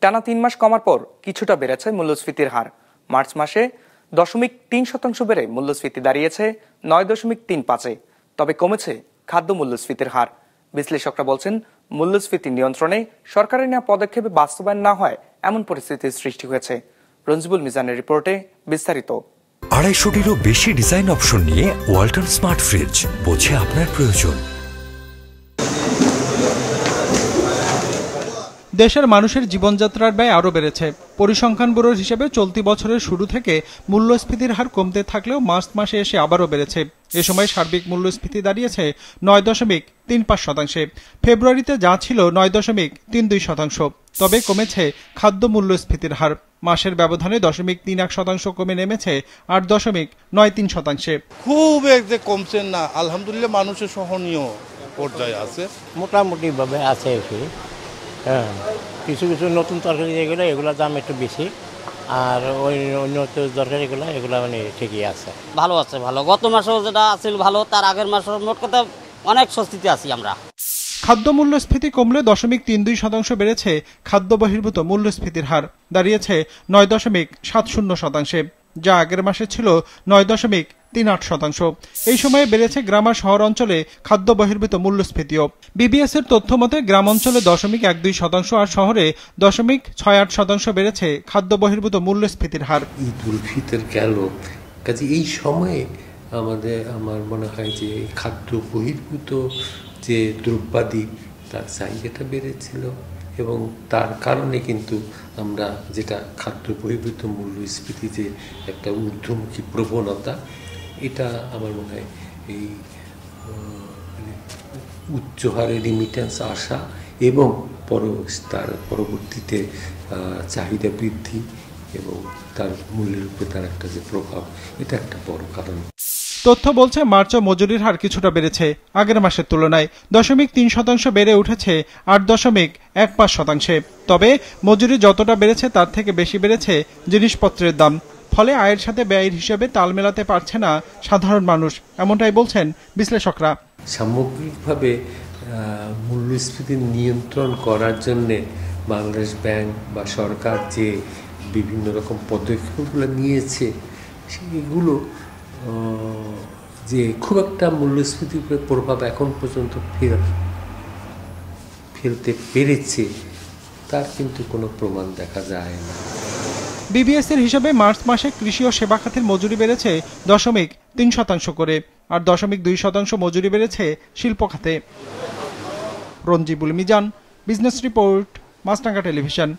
টানা 3 মাস কমার পর কিছুটা বেড়েছে মূল্যস্ফীতির হার। মার্চ মাসে 0.3% বেড়ে মূল্যস্ফীতি দাঁড়িয়েছে 9.35-এ। তবে কমেছে খাদ্য মূল্যস্ফীতির হার। বিশ্লেষকরা বলছেন, মূল্যস্ফীতি নিয়ন্ত্রণে সরকারের নেওয়া পদক্ষেপে বাস্তবায়ন না হয় এমন পরিস্থিতির সৃষ্টি হয়েছে। রঞ্জিবুল মিজানের রিপোর্টে বিস্তারিত। 250-টিরও বেশি ডিজাইন অপশন নিয়ে ওয়ালটন স্মার্ট ফ্রিজ, বোঝে আপনার প্রয়োজন। দেশের মানুষের জীবনযাত্রার ব্যয় আরও বেড়েছে। পরিসংখ্যান ব্যুরোর হিসেবে চলতি বছরের শুরু থেকে মূল্যস্ফীতির হার কমতে থাকলেও মার্চ মাসে এসে আবারও বেড়েছে। এ সময় সার্বিক মূল্যস্ফীতি দাঁড়িয়েছে 9.35%। ফেব্রুয়ারিতে যা ছিল 9.32%। তবে কমেছে খাদ্য মূল্যস্ফীতির হার। মাসের ব্যবধানে 0.31% কমে নেমেছে 8.93%। খুব যে কমছে না, আলহামদুলিল্লাহ মানুষের সহনীয় পর্যায়ে আছে, মোটামুটি ভাবে আছে। হ্যাঁ, কিছু কিছু নতুন তরকারি যেগুলো এগুলোর দাম একটু বেশি, আর ওই অন্য তরকারিগুলো এগুলো মানে ঠিকই আছে, ভালো আছে। ভালো, গত মাসেও যেটা আছিল ভালো, তার আগের মাসেও মোট কথা অনেক স্বস্তিতে আছি আমরা। খাদ্য মূল্যস্ফীতি কমলে 0.32% বেড়েছে খাদ্য বহির্ভূত মূল্যস্ফীতির হার, দাঁড়িয়েছে 9.70%, যা আগের মাসে ছিল 9.38%। এই সময়ে বেড়েছে গ্রাম আর শহর অঞ্চলে খাদ্য বহির্ভূত মূল্যস্ফীতিও। বিবিএস এর তথ্য মতে গ্রাম অঞ্চলে 0.12% আর শহরে 0.68% বেড়েছে খাদ্য বহির্ভূত মূল্যস্ফীতির হার। ঈদ উল ফিতর গেল, কাজে এই সময়ে আমার মনে হয় যে খাদ্য বহির্ভূত যে দ্রব্যাদি তার চাহিদাটা বেড়েছিল, এবং তার কারণে কিন্তু আমরা যেটা খাদ্য বহির্ভূত মূল্যস্ফীতি যে একটা ঊর্ধ্বমুখী প্রবণতা, এটা আমার মনে হয় এই উচ্চ হারে রিমিটেন্স আসা এবং তার পরবর্তীতে চাহিদা বৃদ্ধি এবং তার মূল্যের উপরে তার একটা যে প্রভাব, এটা একটা বড় কারণ। তথ্য বলছে মার্চে মজুরির হার কিছুটা বেড়েছে আগের মাসের তুলনায়। 0.3% বেড়ে উঠেছে 8.15%। তবে মজুরি যতটা বেড়েছে তার থেকে বেশি বেড়েছে জিনিসপত্রের দাম। ফলে আয়ের সাথে ব্যয়ের হিসেবে তাল মেলাতে পারছে না সাধারণ মানুষ, এমনটাই বলছেন বিশ্লেষকরা। সামগ্রিকভাবে মূল্যস্ফীতি নিয়ন্ত্রণ করার জন্যে বাংলাদেশ ব্যাংক বা সরকার যে বিভিন্ন রকম পদক্ষেপগুলো নিয়েছে, সেগুলো যে খুব একটা মূল্যস্ফীতির উপরে প্রভাব এখন পর্যন্ত ফেলতে পেরেছে তার কিন্তু কোনো প্রমাণ দেখা যায় না। বিবিএস এর হিসাবে মার্চ মাসে কৃষি ও সেবা খাতের মজুরি বেড়েছে 0.3% করে, আর 0.2% মজুরি বেড়েছে শিল্প খাতে। রঞ্জিবুল মিজান, বিজনেস রিপোর্ট, মাছরাঙা টেলিভিশন।